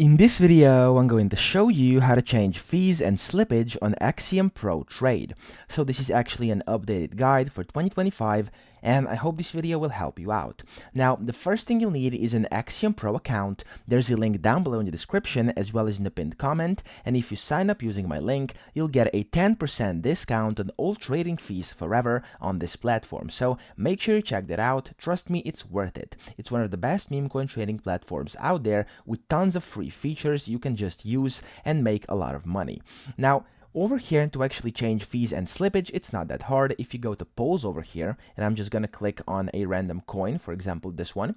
In this video, I'm going to show you how to change fees and slippage on Axiom Pro Trade. So this is actually an updated guide for 2025, and I hope this video will help you out. Now, the first thing you'll need is an Axiom Pro account. There's a link down below in the description as well as in the pinned comment, and if you sign up using my link, you'll get a 10% discount on all trading fees forever on this platform. So make sure you check that out. Trust me, it's worth it. It's one of the best meme coin trading platforms out there with tons of free features you can just use and make a lot of money. Now, over here, to actually change fees and slippage, it's not that hard. If you go to polls over here, and I'm just gonna click on a random coin, for example this one,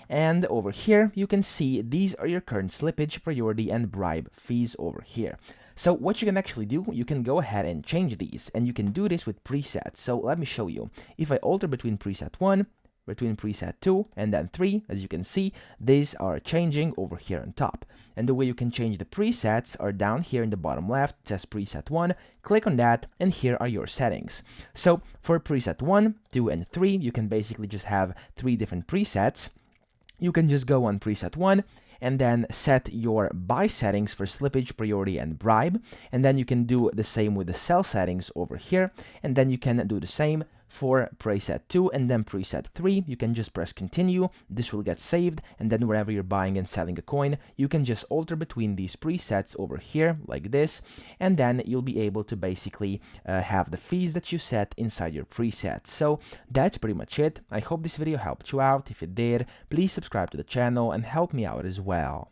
and over here you can see these are your current slippage, priority, and bribe fees over here. So what you can actually do, you can go ahead and change these, and you can do this with presets. So let me show you. If I alter between preset 1, between preset 2 and then 3, as you can see, these are changing over here on top. And the way you can change the presets are down here in the bottom left. It says preset 1, click on that, and here are your settings. So for preset 1, 2, and 3, you can basically just have 3 different presets. You can just go on preset 1 and then set your buy settings for slippage, priority, and bribe, and then you can do the same with the sell settings over here, and then you can do the same for preset 2 and then preset 3. You can just press continue, this will get saved, and then wherever you're buying and selling a coin, you can just alter between these presets over here like this, and then you'll be able to basically have the fees that you set inside your presets. So that's pretty much it. I hope this video helped you out. If it did, please subscribe to the channel and help me out as well.